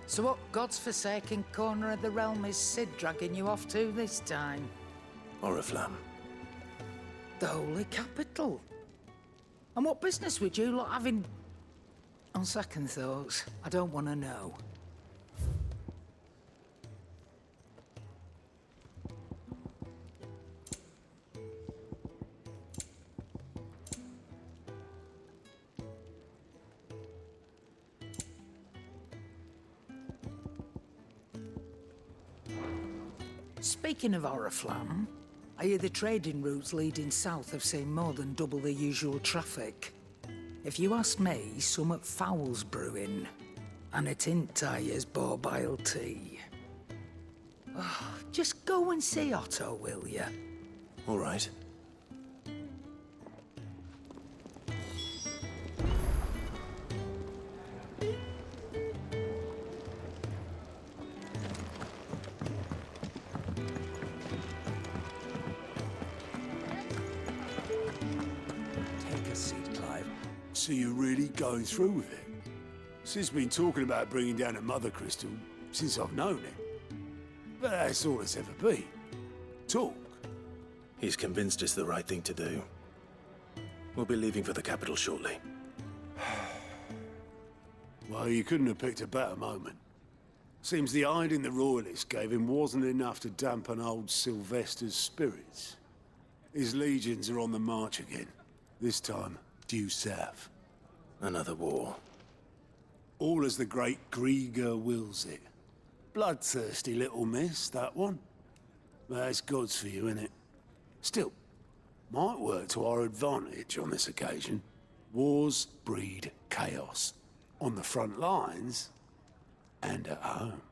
So what God's forsaken corner of the realm is Sid dragging you off to this time? Oriflamme. The Holy Capital. And what business would you lot having? On second thoughts, I don't want to know. Speaking of Oriflamme, I hear the trading routes leading south have seen more than double the usual traffic. If you ask me, summat foul's brewing. And it ain't Tyre's borbile tea. Oh, just go and see Otto, will ya? All right. So you're really going through with it? Sid's been talking about bringing down a mother crystal since I've known him. But that's all it's ever been. Talk. He's convinced it's the right thing to do. We'll be leaving for the capital shortly. Well, you couldn't have picked a better moment. Seems the hiding the royalists gave him wasn't enough to dampen old Sylvester's spirits. His legions are on the march again. This time, due south. Another war. All as the great Grieger wills it. Bloodthirsty little miss, that one. That's God's for you, innit? Still, might work to our advantage on this occasion. Wars breed chaos. On the front lines, and at home.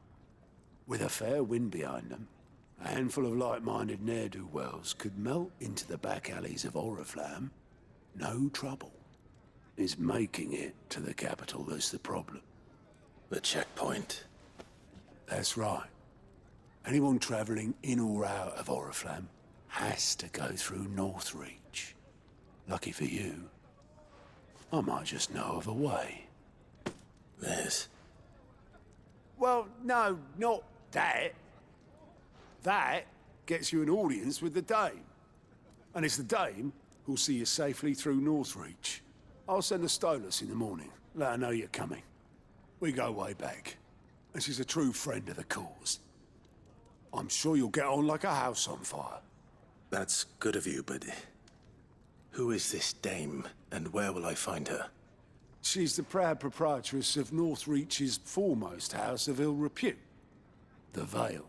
With a fair wind behind them, a handful of like-minded ne'er-do-wells could melt into the back alleys of Oriflamme. No trouble. It's making it to the capital that's the problem. The checkpoint. That's right. Anyone travelling in or out of Oriflamme has to go through Northreach. Lucky for you, I might just know of a way. This. Well, no, not that. That gets you an audience with the Dame. And it's the Dame who'll see you safely through Northreach. I'll send a Stolas in the morning. Let her know you're coming. We go way back. And she's a true friend of the cause. I'm sure you'll get on like a house on fire. That's good of you, but... who is this dame, and where will I find her? She's the proud proprietress of Northreach's foremost house of ill repute. The Vale.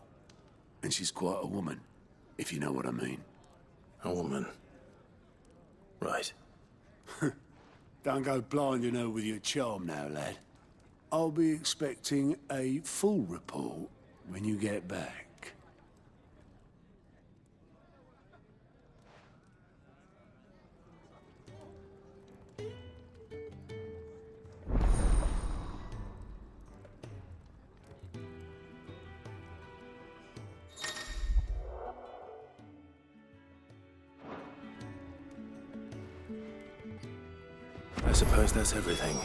And she's quite a woman, if you know what I mean. A woman. Right. Don't go blinding her with your charm now, lad. I'll be expecting a full report when you get back. I suppose that's everything.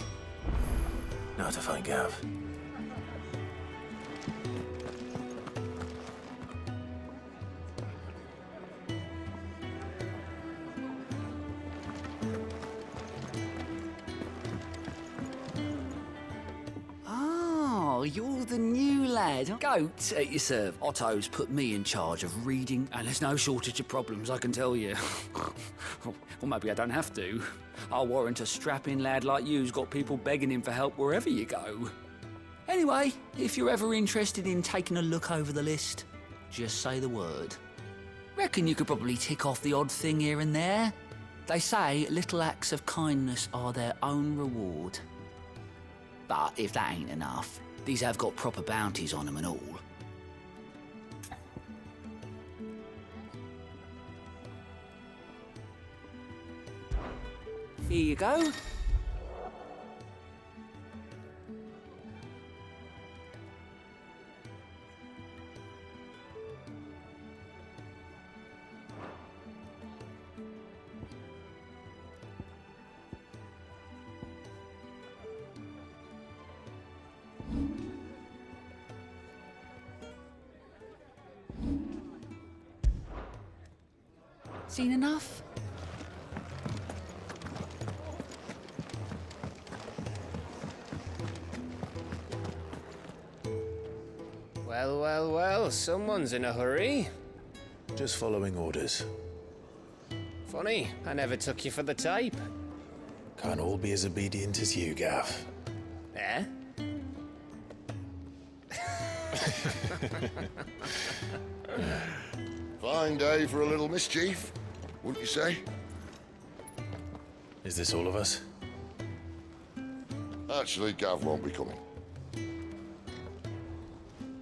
Now to find Gav. Oh, you're the new lad. Goat at your serve. Otto's put me in charge of reading, and there's no shortage of problems, I can tell you. Or maybe I don't have to. I'll warrant a strapping lad like you's got people begging him for help wherever you go. Anyway, if you're ever interested in taking a look over the list, just say the word. Reckon you could probably tick off the odd thing here and there. They say little acts of kindness are their own reward. But if that ain't enough, these have got proper bounties on them and all. Here you go. Seen enough? Well, well, well, someone's in a hurry. Just following orders. Funny, I never took you for the type. Can't all be as obedient as you, Gav. Eh? Fine day for a little mischief, wouldn't you say? Is this all of us? Actually, Gav won't be coming.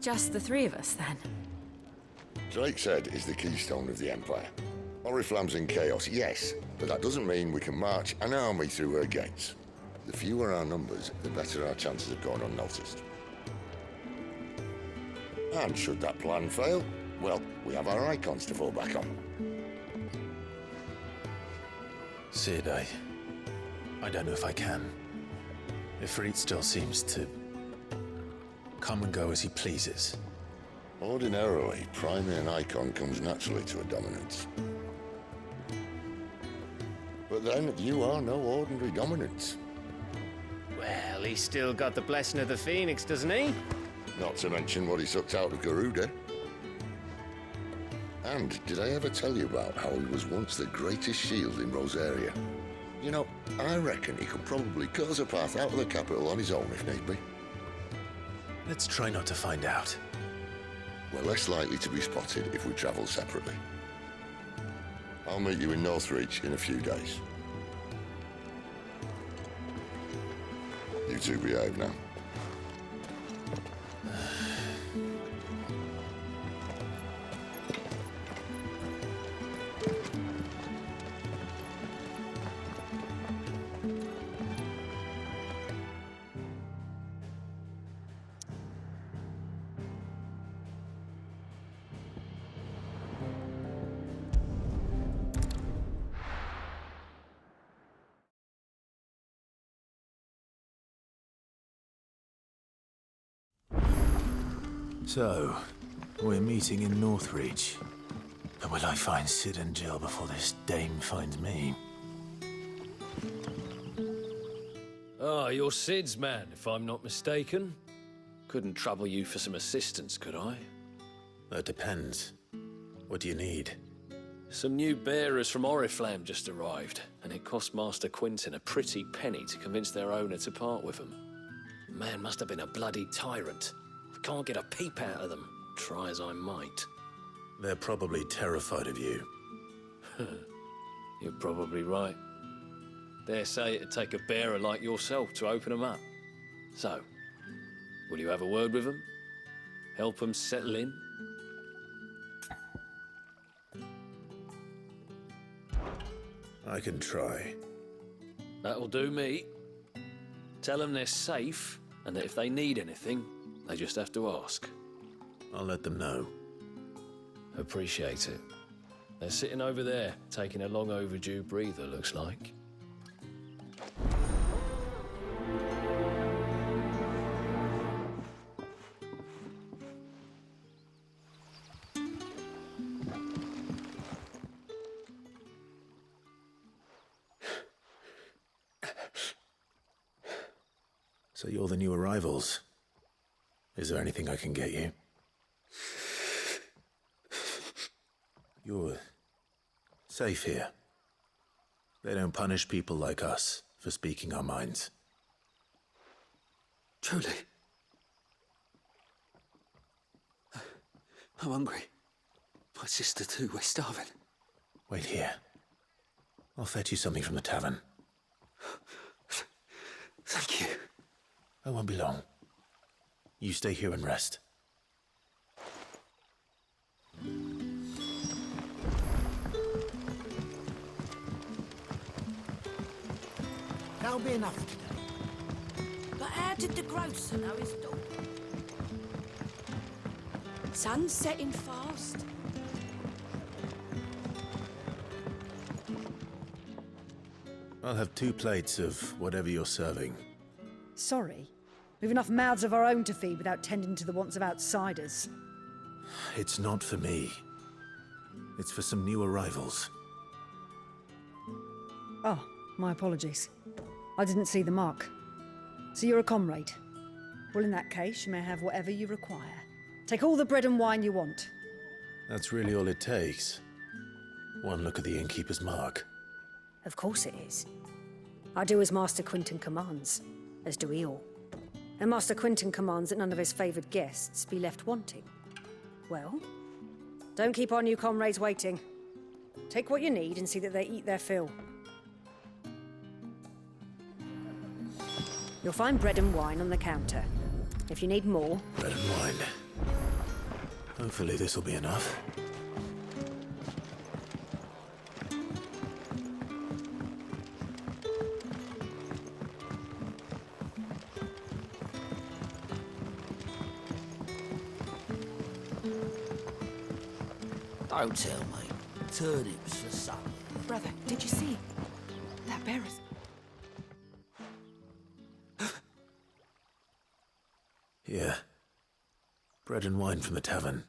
Just the three of us, then. Drake's Head is the keystone of the Empire. Oriflamme's in chaos, yes, but that doesn't mean we can march an army through her gates. The fewer our numbers, the better our chances of going unnoticed. And should that plan fail, well, we have our icons to fall back on. Sid, I don't know if I can. Ifrit still seems to come and go as he pleases. Ordinarily, priming an icon comes naturally to a dominance. But then, you are no ordinary dominance. Well, he's still got the blessing of the Phoenix, doesn't he? Not to mention what he sucked out of Garuda. And did I ever tell you about how he was once the greatest shield in Rosaria? You know, I reckon he could probably cut us a path out of the capital on his own if need be. Let's try not to find out. We're less likely to be spotted if we travel separately. I'll meet you in Northreach in a few days. You two behave now. So, we're meeting in Northreach. But will I find Sid and Jill before this dame finds me? Ah, you're Sid's man, if I'm not mistaken. Couldn't trouble you for some assistance, could I? That depends. What do you need? Some new bearers from Oriflamme just arrived, and it cost Master Quinton a pretty penny to convince their owner to part with them. The man must have been a bloody tyrant. I can't get a peep out of them, try as I might. They're probably terrified of you. You're probably right. Dare say it'd take a bearer like yourself to open them up. So, will you have a word with them? Help them settle in? I can try. That'll do me. Tell them they're safe, and that if they need anything, they just have to ask. I'll let them know. Appreciate it. They're sitting over there, taking a long overdue breather, looks like. So you're the new arrivals. Is there anything I can get you? You're safe here. They don't punish people like us for speaking our minds. Truly. I'm hungry. My sister too, we're starving. Wait here. I'll fetch you something from the tavern. Thank you. I won't be long. You stay here and rest. That'll be enough for today. But how did the grocer know his dog? Sun's setting fast. I'll have 2 plates of whatever you're serving. Sorry. We've enough mouths of our own to feed without tending to the wants of outsiders. It's not for me. It's for some new arrivals. Oh, my apologies. I didn't see the mark. So you're a comrade. Well, in that case, you may have whatever you require. Take all the bread and wine you want. That's really all it takes. One look at the innkeeper's mark. Of course it is. I do as Master Quinton commands, as do we all. And Master Quinton commands that none of his favoured guests be left wanting. Well, don't keep our new comrades waiting. Take what you need and see that they eat their fill. You'll find bread and wine on the counter. If you need more... Bread and wine. Hopefully this'll be enough. Don't tell me. Turnips for supper. Brother, did you see? That bear is... Yeah. Bread and wine from the tavern.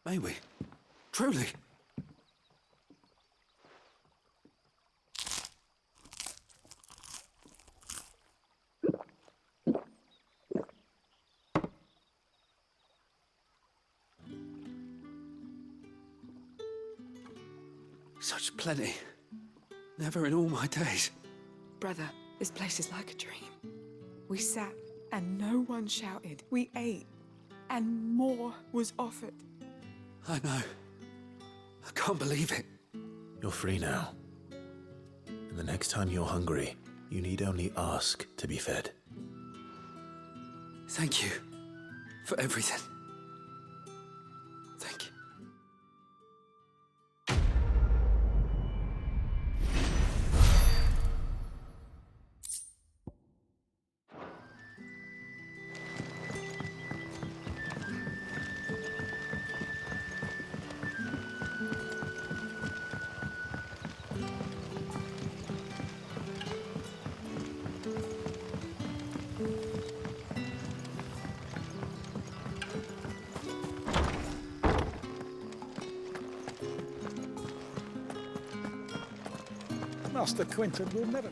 May we? Truly? Such plenty. Never in all my days. Brother, this place is like a dream. We sat and no one shouted. We ate and more was offered. I know. I can't believe it. You're free now. And the next time you're hungry, you need only ask to be fed. Thank you for everything. Thank you. Master Quinton will never...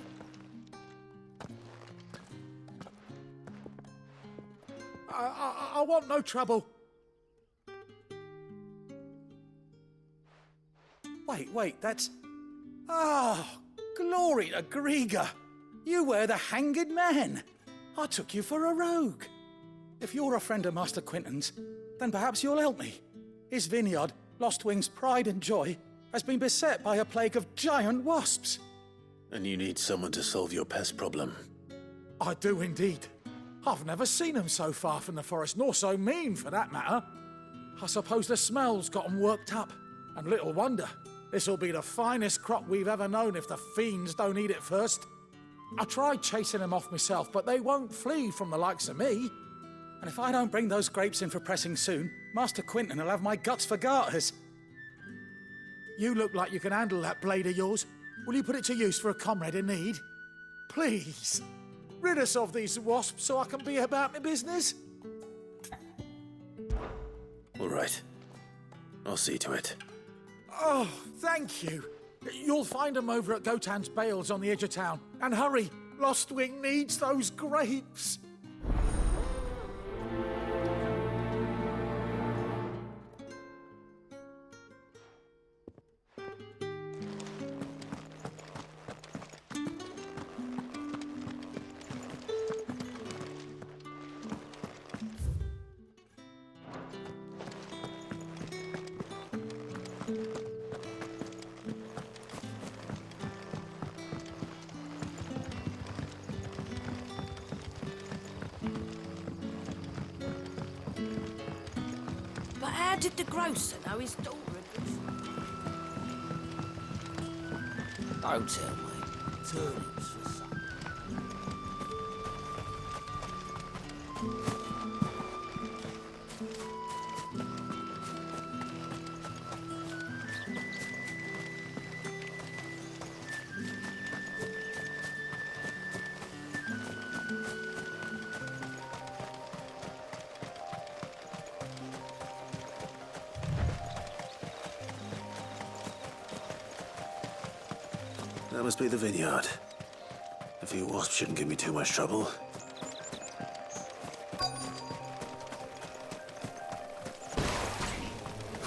I want no trouble. Wait, that's... Oh, glory to Grieger. You were the hanged man. I took you for a rogue. If you're a friend of Master Quinton's, then perhaps you'll help me. His vineyard, Lostwing's pride and joy, has been beset by a plague of giant wasps. And you need someone to solve your pest problem. I do indeed. I've never seen them so far from the forest, nor so mean, for that matter. I suppose the smell's got them worked up. And little wonder. This'll be the finest crop we've ever known if the fiends don't eat it first. I tried chasing them off myself, but they won't flee from the likes of me. And if I don't bring those grapes in for pressing soon, Master Quinton will have my guts for garters. You look like you can handle that blade of yours. Will you put it to use for a comrade in need? Please, rid us of these wasps so I can be about my business. All right. I'll see to it. Oh, thank you. You'll find them over at Gotan's Bales on the edge of town. And hurry, Lostwing needs those grapes. But how did the grocer know his daughter had been... Don't tell me. Turnips for supper. That must be the vineyard. A few wasps shouldn't give me too much trouble.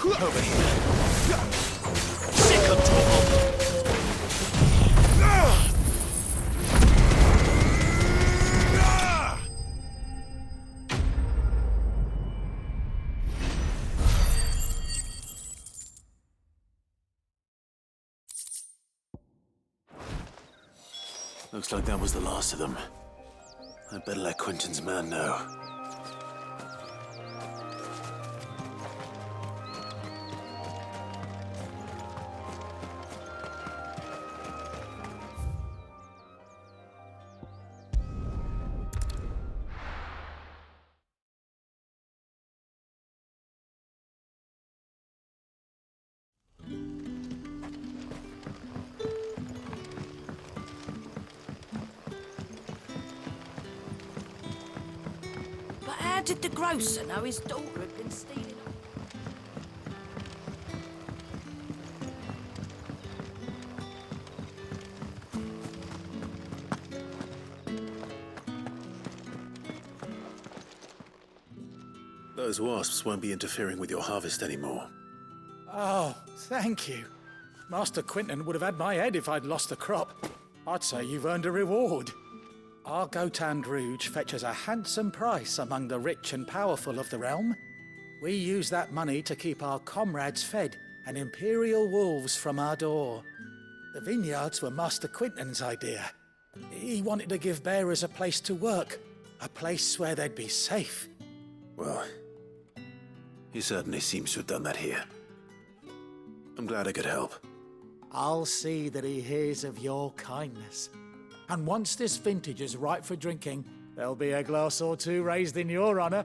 Over here. Sick of trouble. Looks like that was the last of them. I'd better let Quentin's man know. But how did the grocer know his daughter had been stealing? Those wasps won't be interfering with your harvest anymore. Oh, thank you. Master Quentin would have had my head if I'd lost the crop. I'd say you've earned a reward. Our Gotand Rouge fetches a handsome price among the rich and powerful of the realm. We use that money to keep our comrades fed and imperial wolves from our door. The vineyards were Master Quentin's idea. He wanted to give bearers a place to work, a place where they'd be safe. Well, he certainly seems to have done that here. I'm glad I could help. I'll see that he hears of your kindness. And once this vintage is ripe for drinking, there'll be a glass or two raised in your honor.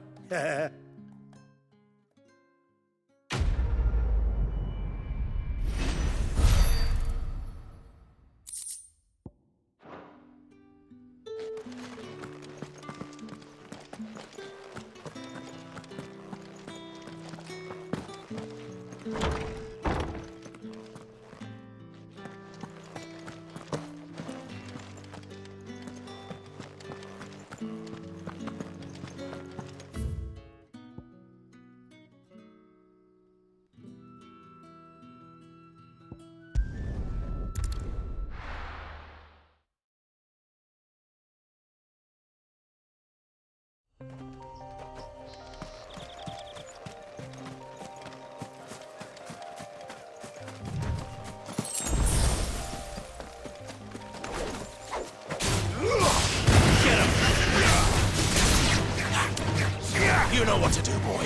You know what to do, boy.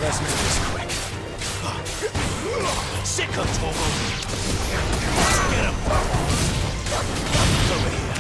Let's make this quick. Sick of trouble. Get him. Over here.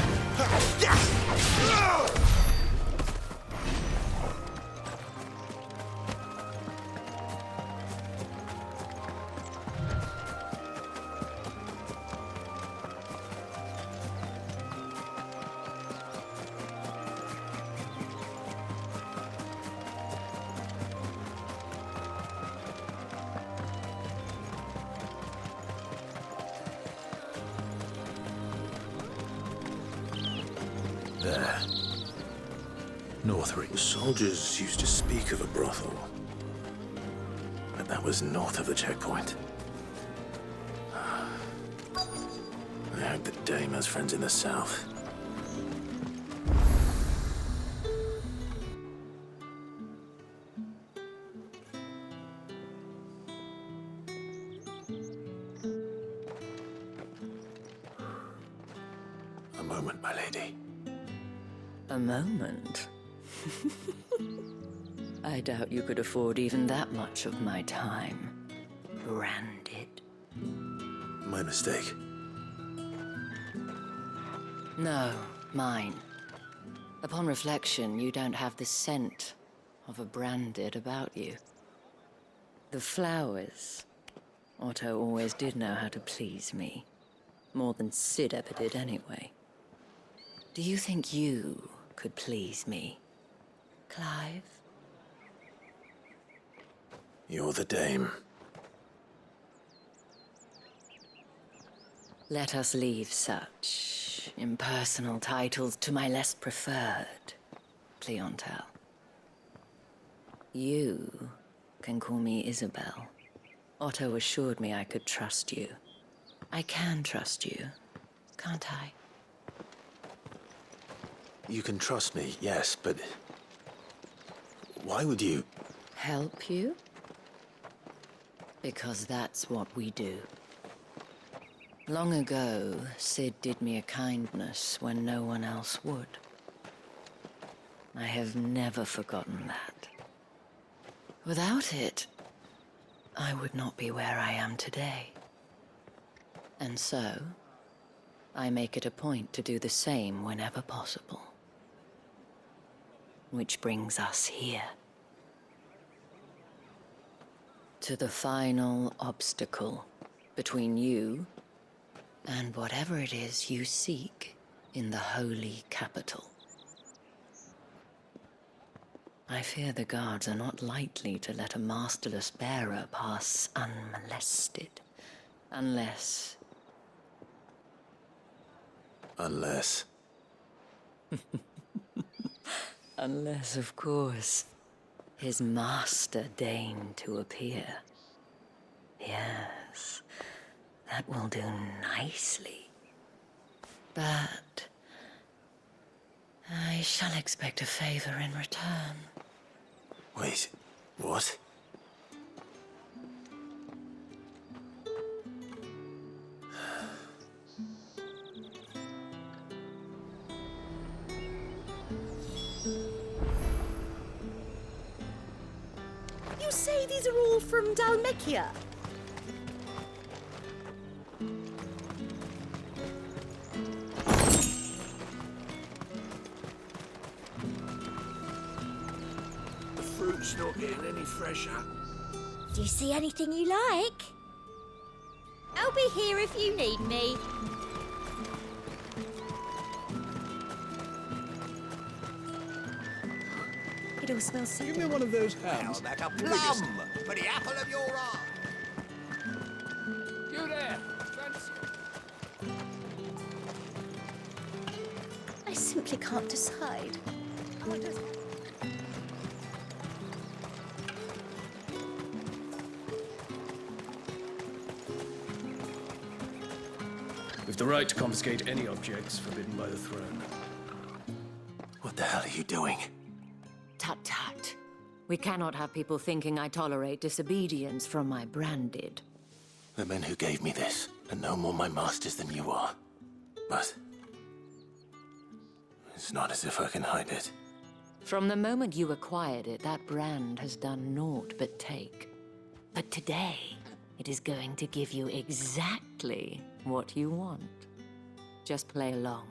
There. Northring. Soldiers used to speak of a brothel. But that was north of the checkpoint. I hope the dame has friends in the south. A moment, my lady. A moment? I doubt you could afford even that much of my time. Branded. My mistake. No, mine. Upon reflection, you don't have the scent of a branded about you. The flowers. Otto always did know how to please me. More than Sid ever did anyway. Do you think you could please me, Clive? You're the dame. Let us leave such impersonal titles to my less preferred clientele. You can call me Isabel. Otto assured me I could trust you. I can trust you, can't I? You can trust me, yes, but... why would you... Help you? Because that's what we do. Long ago, Sid did me a kindness when no one else would. I have never forgotten that. Without it, I would not be where I am today. And so, I make it a point to do the same whenever possible. Which brings us here. To the final obstacle between you and whatever it is you seek in the holy capital. I fear the guards are not likely to let a masterless bearer pass unmolested. Unless... Unless... Unless, of course, his master deigned to appear. Yes, that will do nicely. But... I shall expect a favor in return. Wait, what? You say these are all from Dalmekia? Fruit's not getting any fresher. Do you see anything you like? I'll be here if you need me. It all smells so Give me one of those hams. Well, that a plum for the apple of your eye. You there! I simply can't decide. We've the right to confiscate any objects forbidden by the throne. What the hell are you doing? Tut tut. We cannot have people thinking I tolerate disobedience from my branded. The men who gave me this are no more my masters than you are. But... it's not as if I can hide it. From the moment you acquired it, that brand has done naught but take. But today, it is going to give you exactly what you want. Just play along.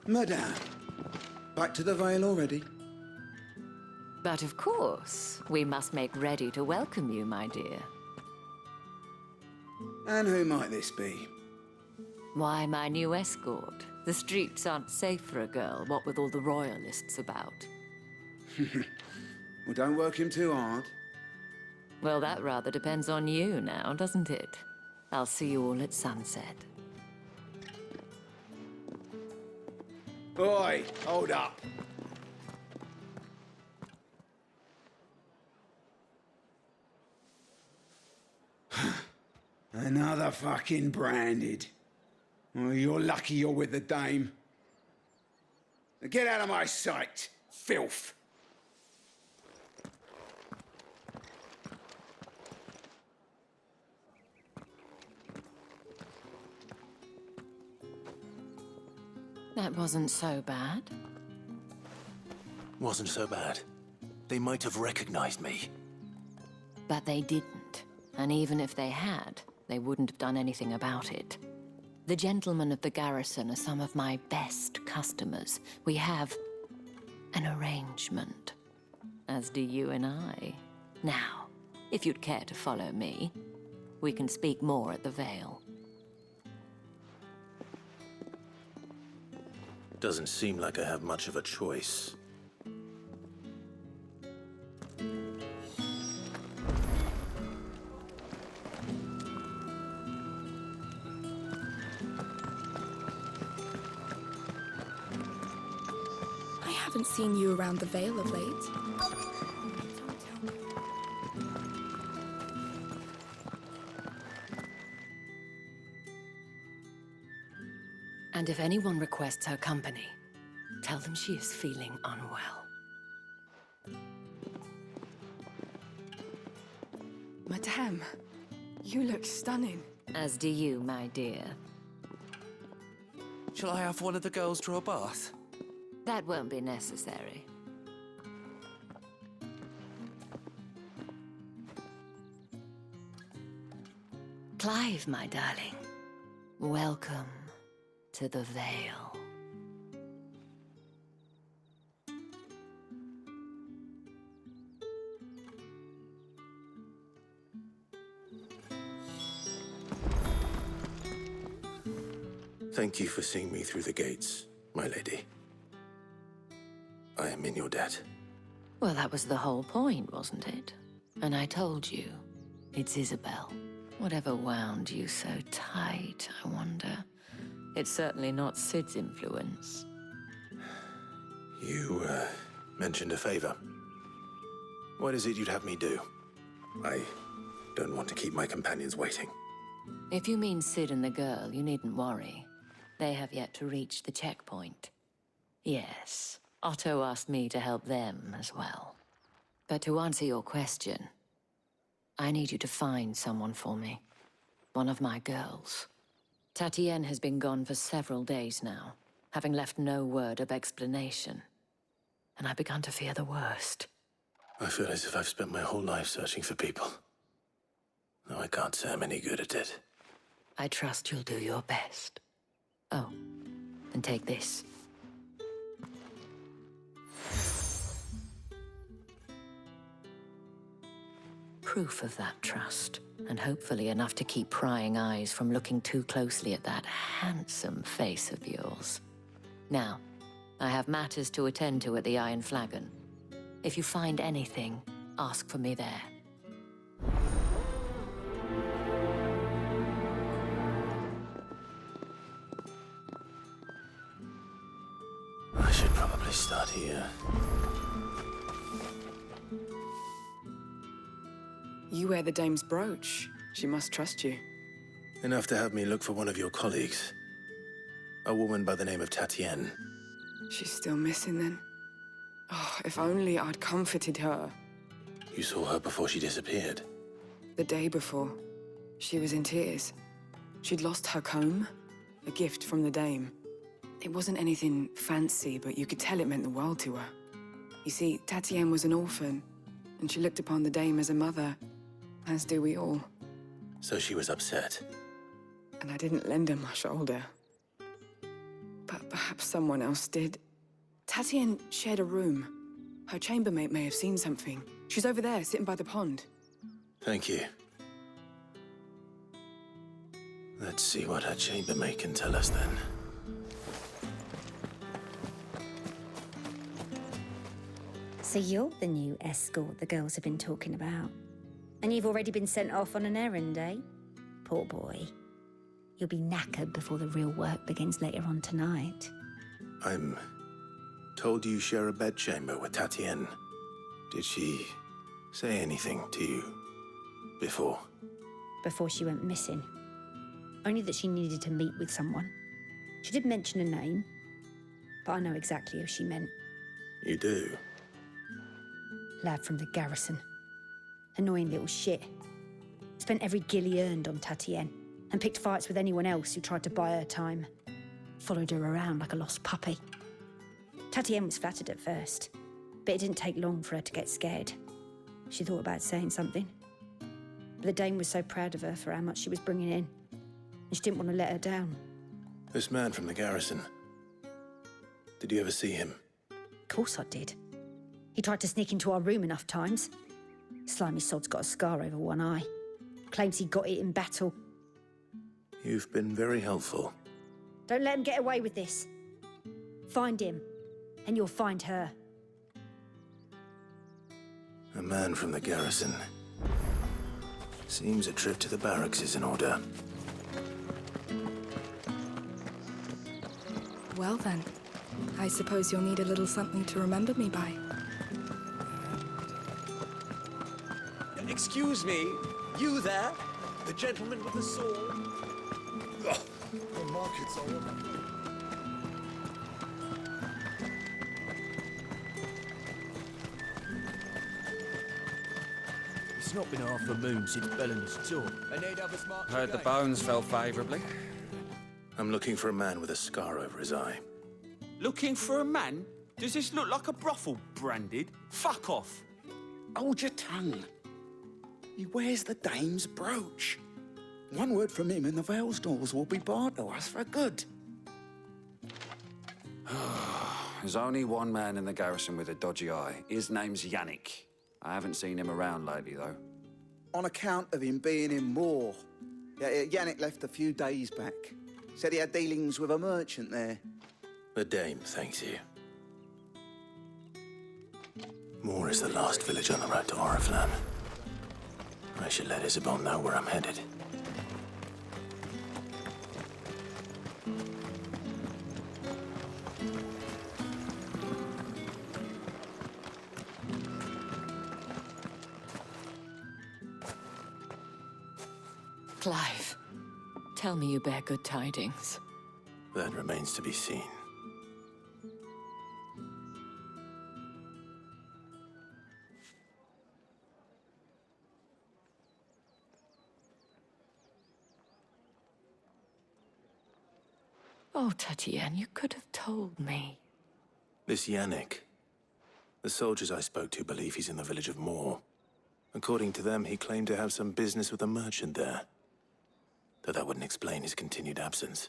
Madame, back to the Vale already? But of course, we must make ready to welcome you, my dear. And who might this be? Why, my new escort. The streets aren't safe for a girl, what with all the royalists about. Well, don't work him too hard. Well, that rather depends on you now, doesn't it? I'll see you all at sunset. Oi, hold up. Another fucking branded. Oh, you're lucky you're with the dame. Get out of my sight, filth. That wasn't so bad. Wasn't so bad. They might have recognized me. But they didn't. And even if they had, they wouldn't have done anything about it. The gentlemen of the garrison are some of my best customers. We have an arrangement. As do you and I. Now, if you'd care to follow me, we can speak more at the Vale. Doesn't seem like I have much of a choice. I haven't seen you around the Vale of late. And if anyone requests her company, tell them she is feeling unwell. Madame, you look stunning. As do you, my dear. Shall I have one of the girls draw a bath? That won't be necessary. Clive, my darling. Welcome to the Vale. Thank you for seeing me through the gates, my lady. I am in your debt. Well, that was the whole point, wasn't it? And I told you, it's Isabel. Whatever wound you so tight, I wonder. It's certainly not Sid's influence. You, mentioned a favor. What is it you'd have me do? I don't want to keep my companions waiting. If you mean Sid and the girl, you needn't worry. They have yet to reach the checkpoint. Yes, Otto asked me to help them as well. But to answer your question, I need you to find someone for me. One of my girls. Tatienne has been gone for several days now, having left no word of explanation. And I've begun to fear the worst. I feel as if I've spent my whole life searching for people. Though I can't say I'm any good at it. I trust you'll do your best. Oh, and take this. Proof of that trust, and hopefully enough to keep prying eyes from looking too closely at that handsome face of yours. Now, I have matters to attend to at the Iron Flagon. If you find anything, ask for me there. I should probably start here. You wear the dame's brooch. She must trust you. Enough to have me look for one of your colleagues. A woman by the name of Tatienne. She's still missing then. Oh, if only I'd comforted her. You saw her before she disappeared. The day before, she was in tears. She'd lost her comb, a gift from the dame. It wasn't anything fancy, but you could tell it meant the world to her. You see, Tatienne was an orphan, and she looked upon the dame as a mother, as do we all. So she was upset. And I didn't lend her my shoulder. But perhaps someone else did. Tatienne shared a room. Her chambermaid may have seen something. She's over there, sitting by the pond. Thank you. Let's see what her chambermaid can tell us then. So you're the new escort the girls have been talking about. And you've already been sent off on an errand, eh? Poor boy. You'll be knackered before the real work begins later on tonight. I'm told you share a bedchamber with Tatienne. Did she say anything to you before? Before she went missing. Only that she needed to meet with someone. She did mention a name, but I know exactly who she meant. You do? Lad from the garrison. Annoying little shit. Spent every gil he earned on Tatienne, and picked fights with anyone else who tried to buy her time. Followed her around like a lost puppy. Tatienne was flattered at first, but it didn't take long for her to get scared. She thought about saying something. But the dame was so proud of her for how much she was bringing in, and she didn't want to let her down. This man from the garrison. Did you ever see him? Of course I did. He tried to sneak into our room enough times. Slimy sod's got a scar over one eye. Claims he got it in battle. You've been very helpful. Don't let him get away with this. Find him, and you'll find her. A man from the garrison. Seems a trip to the barracks is in order. Well then, I suppose you'll need a little something to remember me by. Excuse me, you there? The gentleman with the sword? The markets are open. It's not been half a moon since Bellamy's tour. Heard the bones fell favourably. I'm looking for a man with a scar over his eye. Looking for a man? Does this look like a brothel, Branded? Fuck off. Hold your tongue. He wears the dame's brooch. One word from him and the Vale's doors will be barred to us for good. There's only one man in the garrison with a dodgy eye. His name's Yannick. I haven't seen him around lately, though. On account of him being in war. Yannick left a few days back. Said he had dealings with a merchant there. The dame thanks you. Moor is the last village on the road to Oriflamme. I should let Isabel know where I'm headed. Clive, tell me you bear good tidings. That remains to be seen. Oh, Tatiane, you could have told me. This Yannick. The soldiers I spoke to believe he's in the village of Moor. According to them, he claimed to have some business with a merchant there. Though that wouldn't explain his continued absence.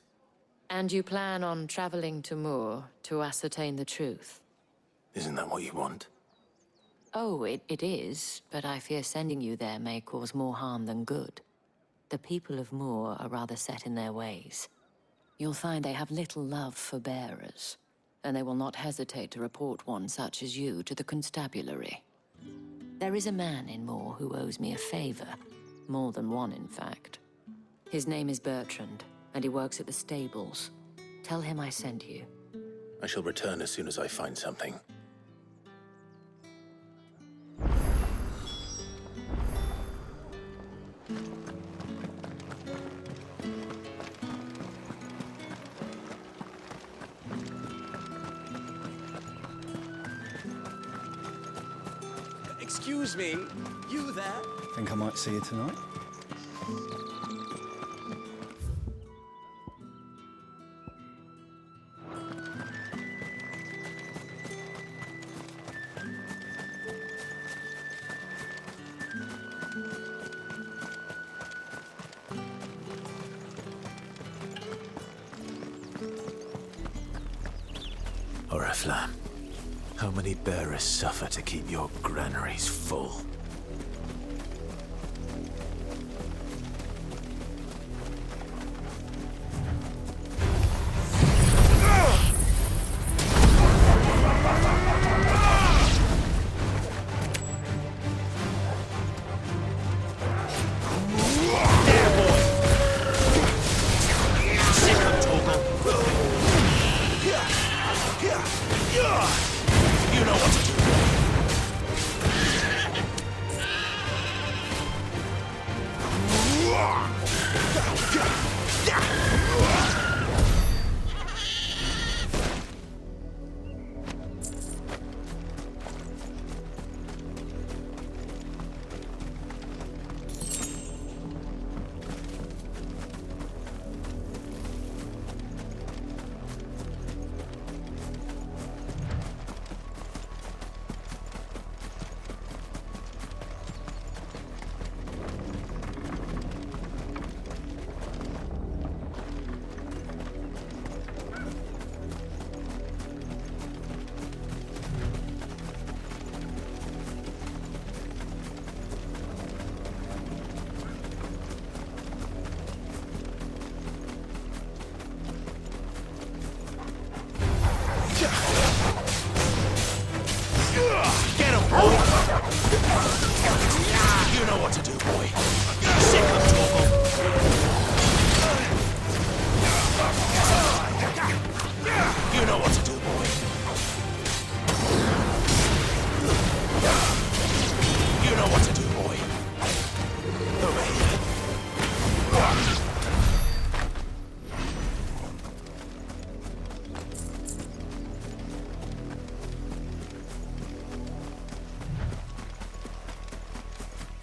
And you plan on traveling to Moor to ascertain the truth? Isn't that what you want? Oh, it is, but I fear sending you there may cause more harm than good. The people of Moor are rather set in their ways. You'll find they have little love for bearers, and they will not hesitate to report one such as you to the constabulary. There is a man in Moor who owes me a favor. More than one, in fact. His name is Bertrand, and he works at the stables. Tell him I sent you. I shall return as soon as I find something. Excuse me, you there? Think I might see you tonight? Oriflamme, how many bearers suffer to keep your granaries full? You know what to do.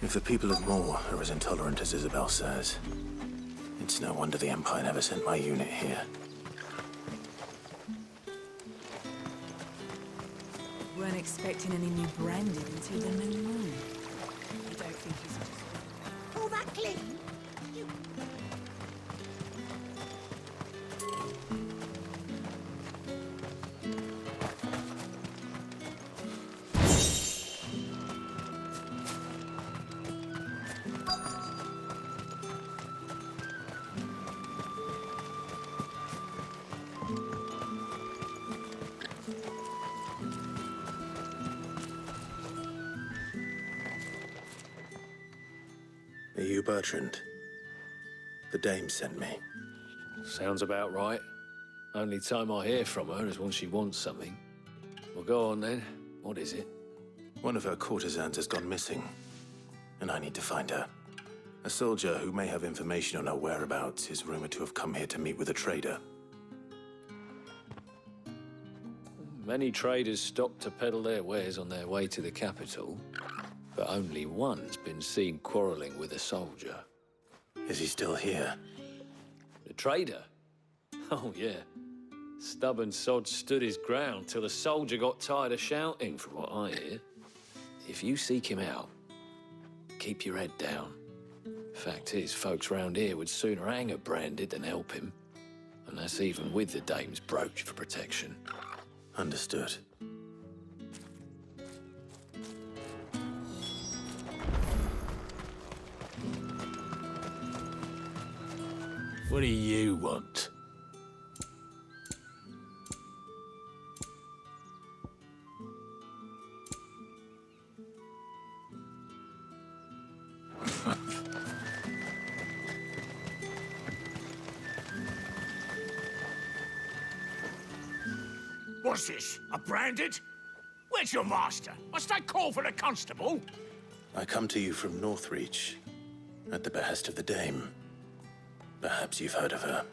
If the people of Moor are as intolerant as Isabel says, it's no wonder the Empire never sent my unit here. Weren't expecting any new branding until the new moon. I don't think he's... All that clean? Are you Bertrand? The dame sent me. Sounds about right. Only time I hear from her is when she wants something. Well, go on then. What is it? One of her courtesans has gone missing, and I need to find her. A soldier who may have information on her whereabouts is rumored to have come here to meet with a trader. Many traders stop to peddle their wares on their way to the capital, but only one's been seen quarreling with a soldier. Is he still here? The trader? Oh, yeah. Stubborn sod stood his ground till the soldier got tired of shouting, from what I hear. If you seek him out, keep your head down. Fact is, folks round here would sooner hang a branded than help him. And that's even with the dame's brooch for protection. Understood. What do you want? What's this? A branded? Where's your master? Must I call for the constable? I come to you from Northreach, at the behest of the dame. Perhaps you've heard of her.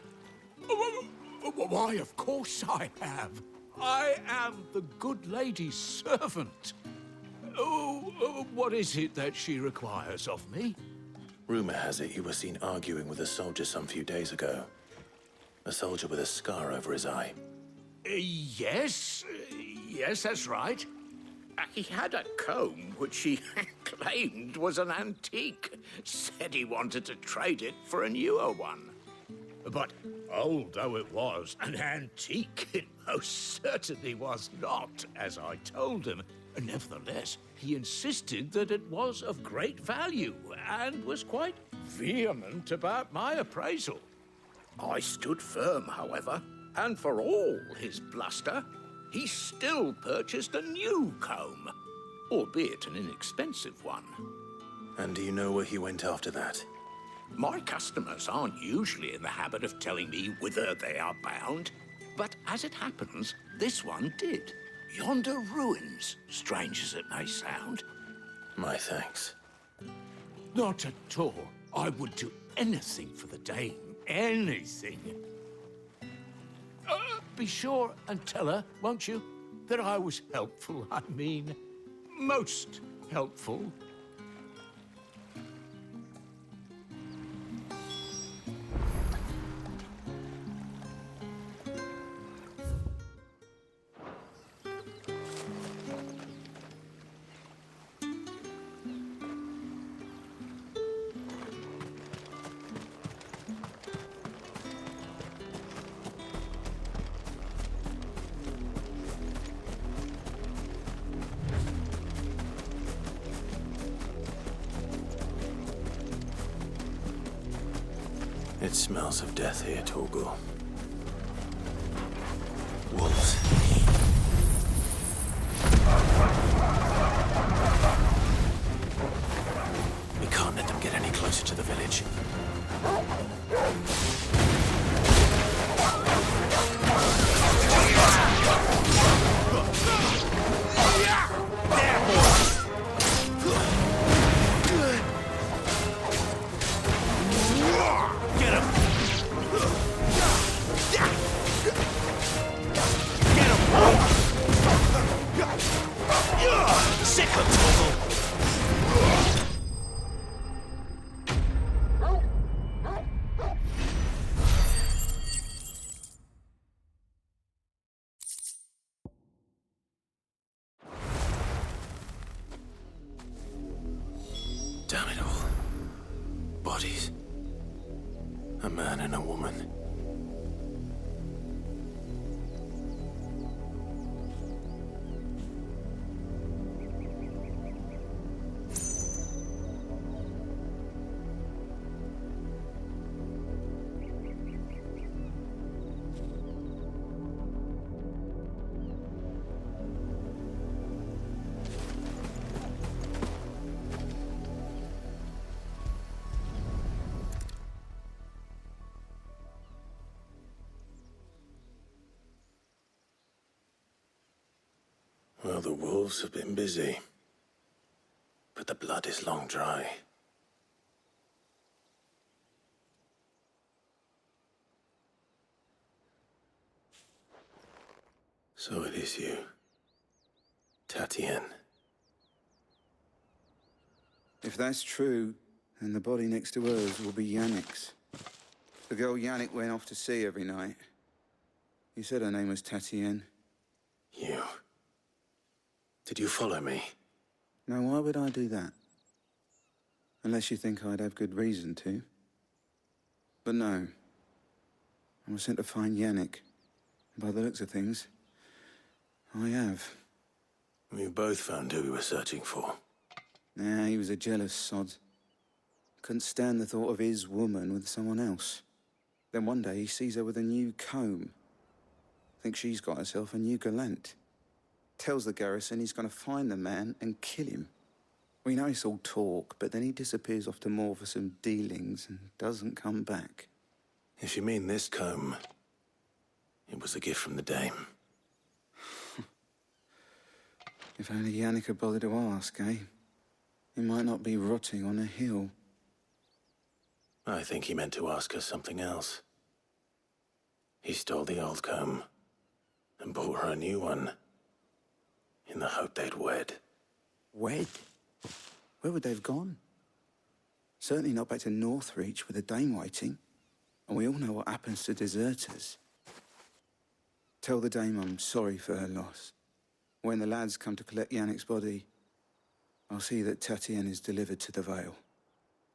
Why, of course I have. I am the good lady's servant. What is it that she requires of me? Rumor has it you were seen arguing with a soldier some few days ago. A soldier with a scar over his eye. Yes, that's right. He had a comb which he claimed was an antique. Said he wanted to trade it for a newer one. But old though it was, an antique it most certainly was not, as I told him. Nevertheless, he insisted that it was of great value and was quite vehement about my appraisal. I stood firm, however, and for all his bluster, he still purchased a new comb, albeit an inexpensive one. And do you know where he went after that? My customers aren't usually in the habit of telling me whither they are bound, but as it happens, this one did. Yonder ruins, strange as it may sound. My thanks. Not at all. I would do anything for the dame. Anything. Be sure and tell her, won't you, that I was helpful. I mean, most helpful. It smells of death here, Torgal. Wolves. We can't let them get any closer to the village. Get him! man and a woman. Well, the wolves have been busy, but the blood is long dry. So it is you, Tatienne. If that's true, then the body next to hers will be Yannick's. The girl Yannick went off to see every night. You said her name was Tatienne. You. Did you follow me? Now, why would I do that? Unless you think I'd have good reason to. But no. I was sent to find Yannick. By the looks of things, I have. We both found who we were searching for. Nah, he was a jealous sod. Couldn't stand the thought of his woman with someone else. Then one day he sees her with a new comb. Thinks she's got herself a new gallant. Tells the garrison he's going to find the man and kill him. We know it's all talk, but then he disappears off to Moor for some dealings and doesn't come back. If you mean this comb, it was a gift from the dame. If only Yannick had bothered to ask, eh? He might not be rotting on a hill. I think he meant to ask us something else. He stole the old comb and bought her a new one in the hope they'd wed. Wed? Where would they have gone? Certainly not back to Northreach with a dame waiting. And we all know what happens to deserters. Tell the dame I'm sorry for her loss. When the lads come to collect Yannick's body, I'll see that Tatienne is delivered to the Vale.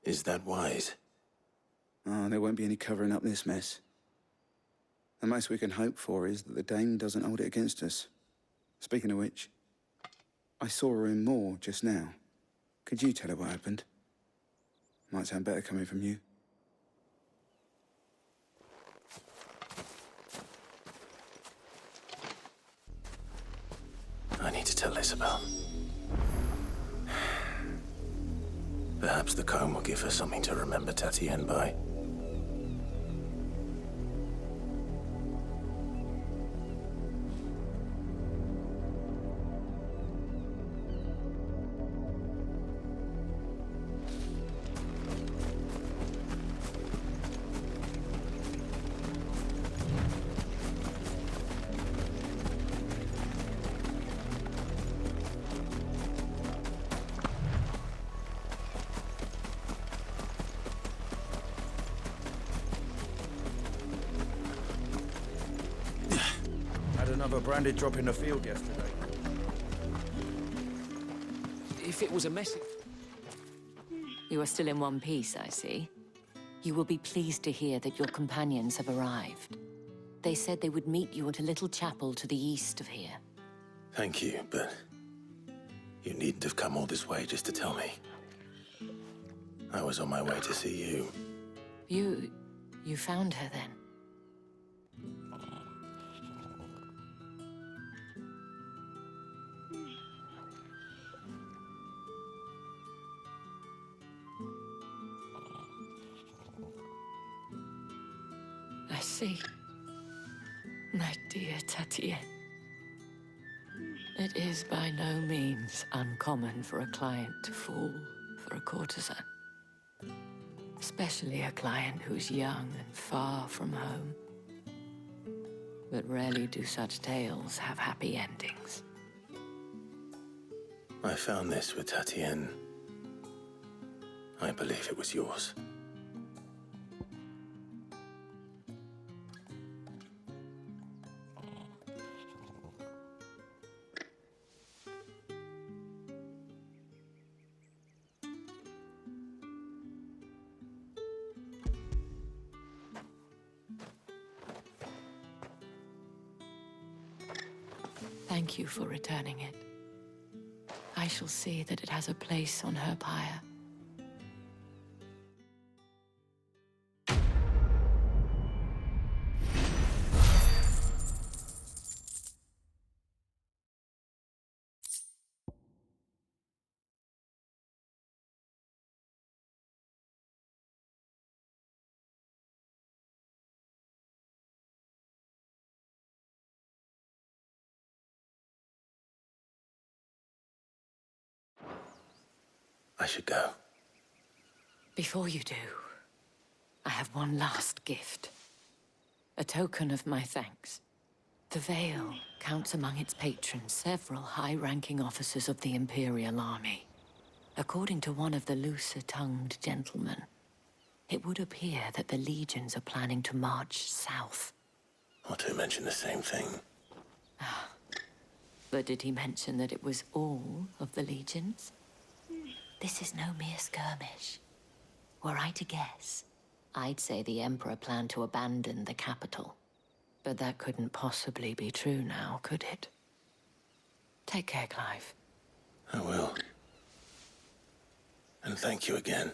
Is that wise? Oh, there won't be any covering up this mess. The most we can hope for is that the dame doesn't hold it against us. Speaking of which, I saw her in Moor just now. Could you tell her what happened? Might sound better coming from you. I need to tell Isabel. Perhaps the comb will give her something to remember Tatienne by. Another branded drop in the field yesterday. If it was a message... You are still in one piece, I see. You will be pleased to hear that your companions have arrived. They said they would meet you at a little chapel to the east of here. Thank you, but you needn't have come all this way just to tell me. I was on my way to see you. You found her then? I see. My dear Tatienne. It is by no means uncommon for a client to fall for a courtesan. Especially a client who's young and far from home. But rarely do such tales have happy endings. I found this with Tatienne. I believe it was yours. Thank you for returning it. I shall see that it has a place on her pyre. I should go. Before you do, I have one last gift. A token of my thanks. The Vale counts among its patrons several high-ranking officers of the Imperial Army. According to one of the looser-tongued gentlemen, it would appear that the legions are planning to march south. Otto mentioned the same thing. But did he mention that it was all of the legions? This is no mere skirmish. Were I to guess, I'd say the Emperor planned to abandon the capital. But that couldn't possibly be true now, could it? Take care, Clive. I will. And thank you again.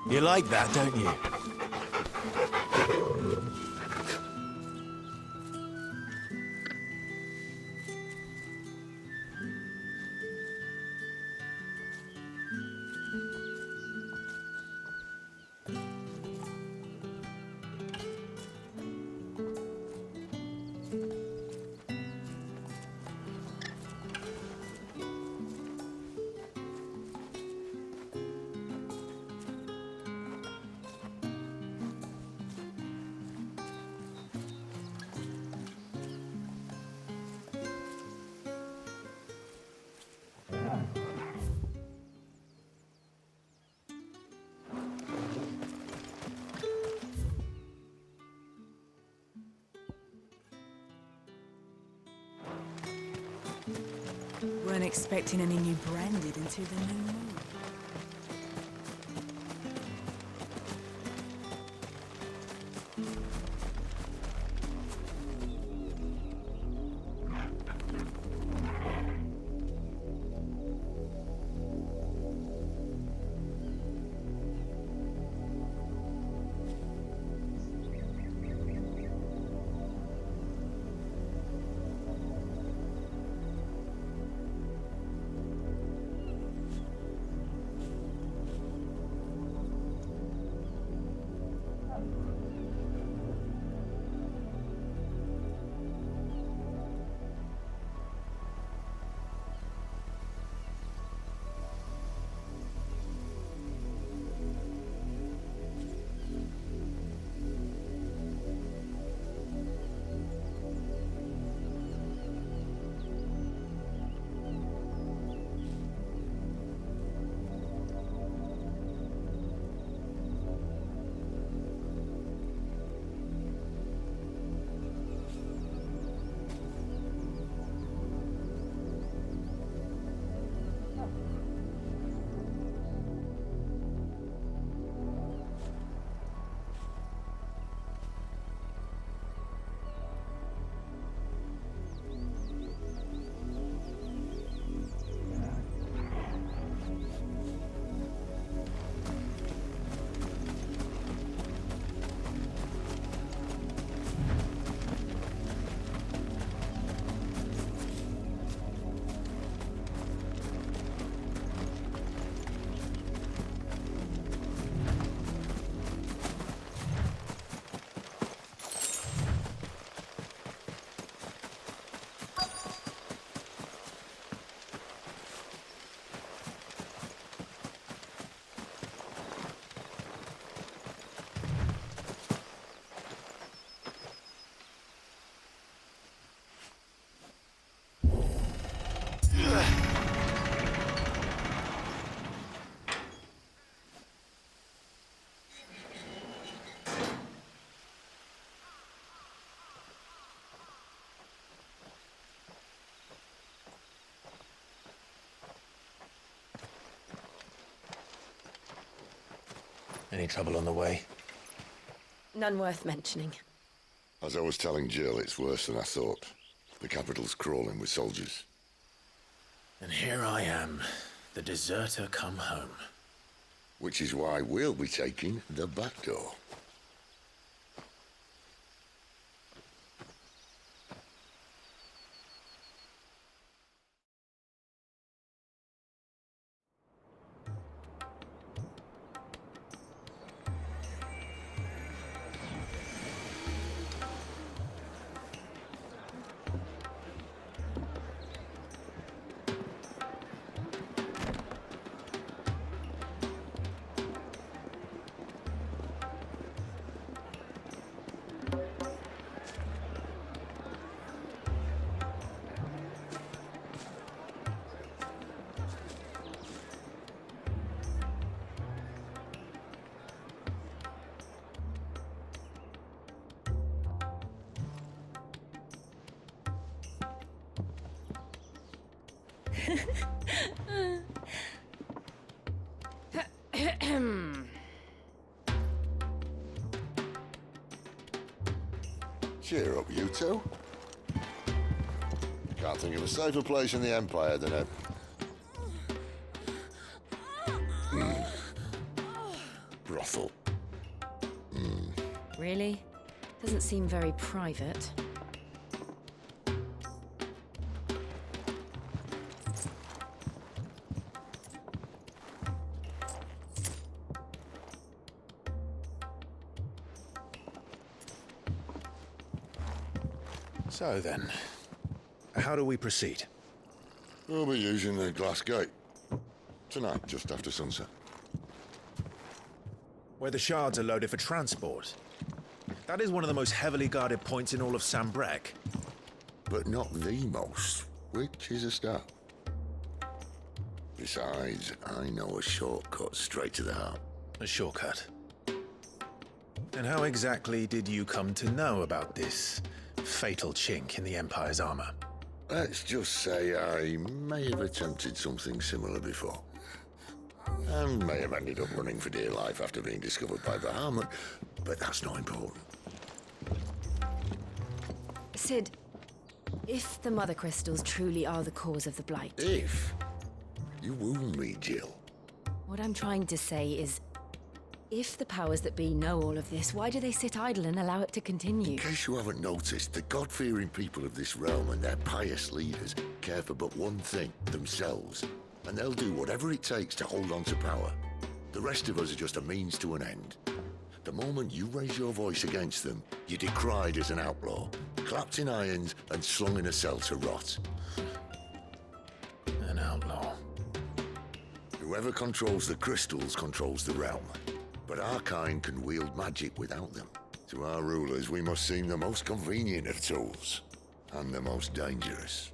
You like that, don't you? Weren't expecting any new branded until the new moon. Any trouble on the way? None worth mentioning. As I was telling Jill, it's worse than I thought. The capital's crawling with soldiers. And here I am, the deserter come home. Which is why we'll be taking the back door. Cheer up, you two. Can't think of a safer place in the Empire than a... brothel. Really? Doesn't seem very private. So then, how do we proceed? We'll be using the glass gate. Tonight, just after sunset. Where the shards are loaded for transport. That is one of the most heavily guarded points in all of Sambrek. But not the most, which is a start. Besides, I know a shortcut straight to the heart. A shortcut? And how exactly did you come to know about this fatal chink in the Empire's armor? Let's just say I may have attempted something similar before. And may have ended up running for dear life after being discovered by Bahamut, but that's not important. Sid, if the Mother Crystals truly are the cause of the Blight... If? You wound me, Jill. What I'm trying to say is, if the powers that be know all of this, why do they sit idle and allow it to continue? In case you haven't noticed, the God-fearing people of this realm and their pious leaders care for but one thing, themselves. And they'll do whatever it takes to hold on to power. The rest of us are just a means to an end. The moment you raise your voice against them, you're decried as an outlaw, clapped in irons and slung in a cell to rot. An outlaw. Whoever controls the crystals controls the realm. But our kind can wield magic without them. To our rulers, we must seem the most convenient of tools, and the most dangerous.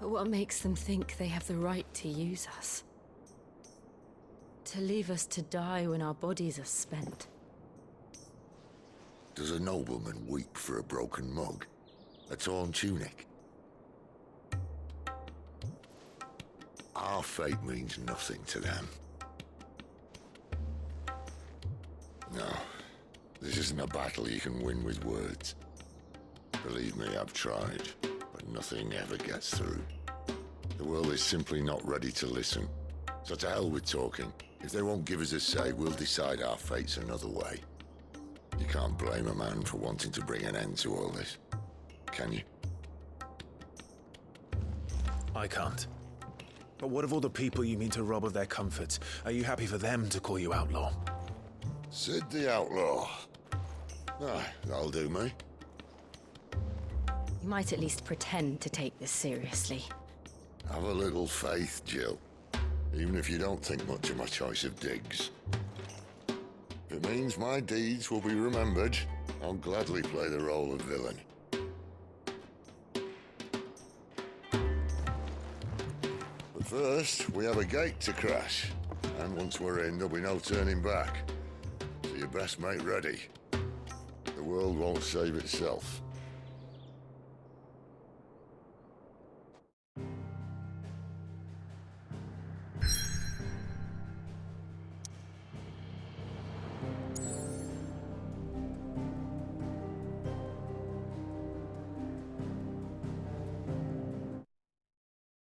But what makes them think they have the right to use us? To leave us to die when our bodies are spent? Does a nobleman weep for a broken mug? A torn tunic? Our fate means nothing to them. No, this isn't a battle you can win with words. Believe me, I've tried, but nothing ever gets through. The world is simply not ready to listen. So to hell with talking. If they won't give us a say, we'll decide our fates another way. You can't blame a man for wanting to bring an end to all this, can you? I can't. But what of all the people you mean to rob of their comforts? Are you happy for them to call you outlaw? Sid the Outlaw. Aye, that'll do me. You might at least pretend to take this seriously. Have a little faith, Jill. Even if you don't think much of my choice of digs. If it means my deeds will be remembered, I'll gladly play the role of villain. But first, we have a gate to crash. And once we're in, there'll be no turning back. So you best make ready. The world won't save itself.